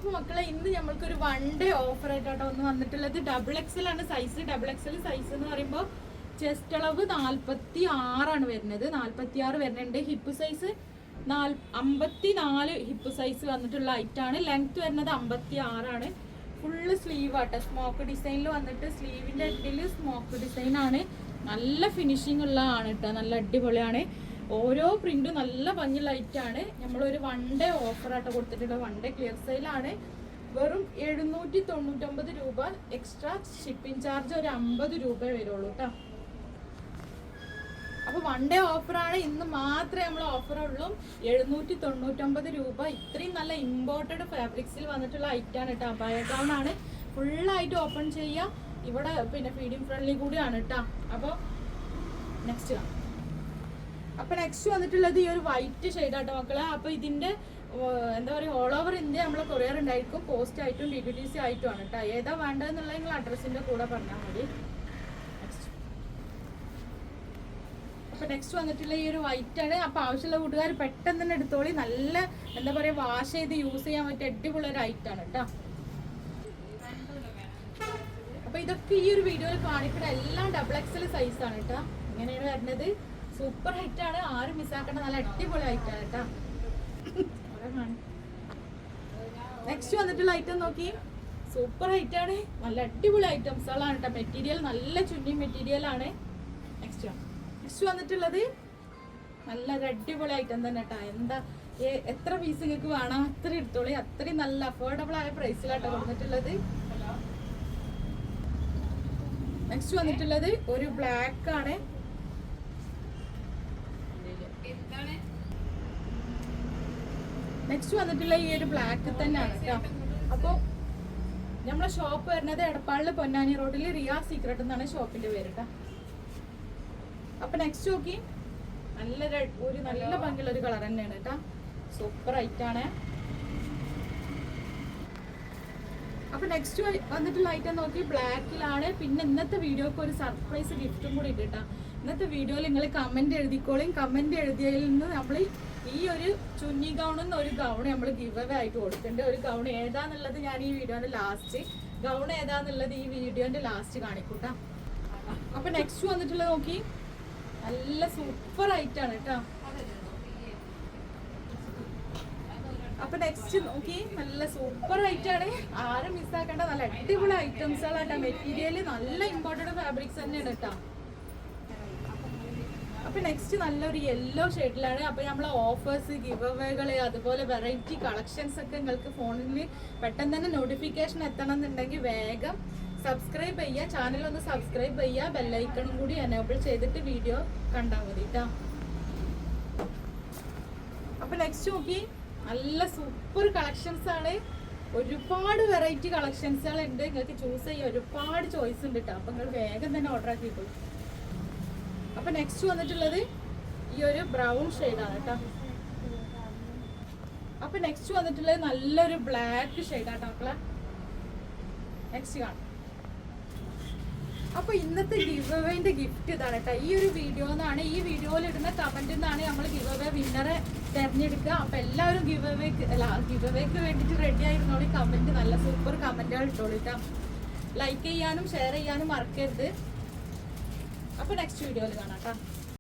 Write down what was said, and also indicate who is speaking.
Speaker 1: അപ്പൊ മക്കളെ ഇന്ന് നമ്മൾക്കൊരു 1 ഡേ ഓഫർ ആയിട്ടോ ഒന്ന് വന്നിട്ടുള്ളത്. XXL ആണ് സൈസ്. XXL സൈസ് എന്ന് പറയുമ്പോൾ ചെസ്റ്റ് അളവ് 46 വരുന്നത്, 46 വരുന്നുണ്ട്. ഹിപ്പ് സൈസ് 54 ഹിപ്പ് സൈസ് വന്നിട്ടുള്ള ഐറ്റാണ്. ലെങ്ത് വരുന്നത് 56 ഫുള്ള് സ്ലീവ് ആട്ടോ. സ്മോക്ക് ഡിസൈനിൽ വന്നിട്ട് സ്ലീവിന്റെ എൻഡിൽ സ്മോക്ക് ഡിസൈൻ ആണ്. നല്ല ഫിനിഷിംഗ് ഉള്ള ആണ് കേട്ടോ, നല്ല അടിപൊളിയാണ്. ഓരോ പ്രിന്റും നല്ല ഭംഗിയുള്ള ഐറ്റാണ്. നമ്മളൊരു 1 ഡേ ഓഫർ ആയിട്ട് കൊടുത്തിട്ടുള്ള 1 ഡേ ക്ലിയർ സെയിലാണ്. വെറും 799 രൂപ. എക്സ്ട്രാ ഷിപ്പിംഗ് ചാർജ് ഒരു 50 രൂപ വരുള്ളൂ കേട്ടോ. അപ്പൊ 1 ഡേ ഓഫറാണ്, ഇന്ന് മാത്രമേ നമ്മൾ ഓഫർ ഉള്ളൂ. 799 രൂപ. ഇത്രയും നല്ല ഇമ്പോർട്ടഡ് ഫാബ്രിക്സിൽ വന്നിട്ടുള്ള ഐറ്റാണ് കേട്ടോ. അബായ ഗൗൺ ആണ്. ഫുള്ളായിട്ട് ഓപ്പൺ ചെയ്യുക. ഇവിടെ പിന്നെ ഫീഡിങ് ഫ്രണ്ട്ലി കൂടിയാണ് കേട്ടോ. അപ്പോൾ നെക്സ്റ്റ് കാണാം. അപ്പൊ നെക്സ്റ്റ് വന്നിട്ടുള്ളത് ഈ ഒരു വൈറ്റ് ഷെയ്ഡാട്ടോ മക്കളെ. അപ്പൊ ഇതിന്റെ എന്താ പറയുക, ഓൾ ഓവർ ഇന്ത്യ നമ്മളെ കൊറിയർ ഉണ്ടായിരിക്കും. പോസ്റ്റ് ആയിട്ടും DTDC ആയിട്ടും ആണ് കേട്ടോ. ഏതാ വേണ്ടതെന്നുള്ളത് നിങ്ങൾ അഡ്രസ്സിന്റെ കൂടെ പറഞ്ഞാൽ മതി. അപ്പൊ നെക്സ്റ്റ് വന്നിട്ടുള്ള ഈ ഒരു വൈറ്റ് ആണ്. അപ്പൊ ആവശ്യമുള്ള കൂട്ടുകാർ പെട്ടെന്ന് തന്നെ എടുത്തോളി. നല്ല എന്താ പറയാ, വാഷ് ചെയ്ത് യൂസ് ചെയ്യാൻ പറ്റിയ അടിപൊളി ഒരു ഐറ്റാണ് കേട്ടോ. അപ്പൊ ഇതൊക്കെ ഈ ഒരു വീഡിയോയിൽ കാണിക്കുന്ന എല്ലാം XXL സൈസ് ആണ് കേട്ടോ. ഇങ്ങനെയാണ് വരുന്നത്. സൂപ്പർ ഹൈറ്റ് ആണ്, ആരും മിസ്സാക്കേണ്ട നല്ല അടിപൊളി ഹൈറ്റാണ് കേട്ടോ. നെക്സ്റ്റ് വന്നിട്ടുള്ള ഐറ്റം നോക്കി, സൂപ്പർ ഹൈറ്റ് ആണ്, നല്ല അടിപൊളി ഐറ്റംസുകളാണ് കേട്ടോ. മെറ്റീരിയൽ നല്ല ചുന്നി മെറ്റീരിയൽ ആണ്. നെക്സ്റ്റ് വന്നിട്ടുള്ളത് നല്ലൊരു അടിപൊളി ഐറ്റം തന്നെ കേട്ടോ. എന്താ എത്ര പീസ് നിങ്ങൾക്ക് വേണം അത്ര എടുത്തോളി. അത്രയും നല്ല അഫോർഡബിൾ ആയ പ്രൈസിലാട്ടോ വന്നിട്ടുള്ളത്. നെക്സ്റ്റ് വന്നിട്ടുള്ളത് ഒരു ബ്ലാക്ക് ആണ്. നെക്സ്റ്റ് വന്നിട്ടുള്ള ഈ ഒരു ബ്ലാക്ക് തന്നെയാണ് കേട്ടോ. അപ്പോൾ നമ്മളെ ഷോപ്പ് വരുന്നത് എടപ്പാളില് പൊന്നാനി റോഡിൽ റിയ സീക്രട്ട് എന്നാണ് ഷോപ്പിന്റെ പേര് കേട്ടോ. അപ്പൊ നെക്സ്റ്റ് നോക്കി, ഒരു നല്ല ഭംഗിയുള്ള ഒരു കളർ തന്നെയാണ് കേട്ടോ. സൂപ്പർ ഐറ്റാണ്. അപ്പൊ നെക്സ്റ്റ് വന്നിട്ടുള്ള ഐറ്റം നോക്കി ബ്ലാക്കിലാണ്. പിന്നെ ഇന്നത്തെ വീഡിയോക്ക് ഒരു സർപ്രൈസ് ഗിഫ്റ്റും കൂടി ഇട്ട് കേട്ടോ. ഇന്നത്തെ വീഡിയോയിൽ നിങ്ങൾ കമന്റ് എഴുതിക്കോളും. കമന്റ് എഴുതിയതിൽ നിന്ന് നമ്മൾ ഈ ഒരു ചുന്നി ഗൗണെന്ന് ഒരു ഗൗൺ നമ്മൾ ഗിവ് അവേ ആയിട്ട് കൊടുക്കുന്നുണ്ട്. ഒരു ഗൗൺ ഏതാന്നുള്ളത് ഞാൻ ഈ വീഡിയോന്റെ ലാസ്റ്റ്, ഗൗൺ ഏതാന്നുള്ളത് ഈ വീഡിയോന്റെ ലാസ്റ്റ് കാണിക്കൂട്ടാ. അപ്പൊ നെക്സ്റ്റ് വന്നിട്ടുള്ളത് നോക്കി, നല്ല സൂപ്പർ ആയിട്ടാണ് കേട്ടോ. അപ്പൊ നെക്സ്റ്റ് നോക്കി, നല്ല സൂപ്പർ ആയിട്ടാണ്, ആരും മിസ്സാക്കേണ്ട നല്ല അടിപൊളി ഐറ്റംസുകളാട്ടോ. മെറ്റീരിയൽ നല്ല ഇമ്പോർട്ടന്റ് ഫാബ്രിക്സ് തന്നെയാണ് കേട്ടോ. അപ്പൊ നെക്സ്റ്റ് നല്ലൊരു യെല്ലോ ഷെയ്ഡിലാണ്. അപ്പൊ നമ്മളെ ഓഫേഴ്സ്, ഗിവ് അവേകള്, അതുപോലെ വെറൈറ്റി കളക്ഷൻസ് ഒക്കെ നിങ്ങൾക്ക് ഫോണിൽ പെട്ടെന്ന് തന്നെ നോട്ടിഫിക്കേഷൻ എത്തണം എന്നുണ്ടെങ്കിൽ വേഗം സബ്സ്ക്രൈബ് ചെയ്യുക. ചാനൽ ഒന്ന് സബ്സ്ക്രൈബ് ചെയ്യുക. ബെല്ലൈക്കണും കൂടി എനേബിൾ ചെയ്തിട്ട് വീഡിയോ കണ്ടാൽ മതി കേട്ടോ. അപ്പൊ നെക്സ്റ്റ് നോക്കി, നല്ല സൂപ്പർ കളക്ഷൻസ് ആണ്. ഒരുപാട് വെറൈറ്റി കളക്ഷൻസുകൾ ഉണ്ട്. നിങ്ങൾക്ക് ചൂസ് ചെയ്യാൻ ഒരുപാട് ചോയ്സ് ഉണ്ട് കേട്ടോ. അപ്പൊ നിങ്ങൾ വേഗം തന്നെ ഓർഡർ ആക്കിക്കോളൂ. അപ്പൊ നെക്സ്റ്റ് വന്നിട്ടുള്ളത് ഈ ഒരു ബ്രൗൺ ഷെയ്ഡാണ് കേട്ടോ. അപ്പൊ നെക്സ്റ്റ് വന്നിട്ടുള്ളത് നല്ലൊരു ബ്ലാക്ക് ഷെയ്ഡാട്ടോ മക്കളെ. നെക്സ്റ്റ് കാണാം. അപ്പൊ ഇന്നത്തെ ഗിവ് അവേന്റെ ഗിഫ്റ്റ് ഇതാണ് കേട്ടോ. ഈ ഒരു വീഡിയോന്നാണ്, ഈ വീഡിയോയിൽ ഇടുന്ന കമന്റിൽ നിന്നാണ് നമ്മൾ ഗിവ് അവേ വിന്നറെ തെരഞ്ഞെടുക്കുക. അപ്പൊ എല്ലാവരും ഗിവ് അവേക്ക് വേണ്ടിട്ട് റെഡി ആയിരുന്നോളി. കമന്റ് നല്ല സൂപ്പർ കമന്റുകൾ ഇട്ടോളിട്ടാ. ലൈക്ക് ചെയ്യാനും ഷെയർ ചെയ്യാനും മറക്കരുത്. അപ്പൊ നെക്സ്റ്റ് വീഡിയോയിൽ കാണാം കേട്ടോ.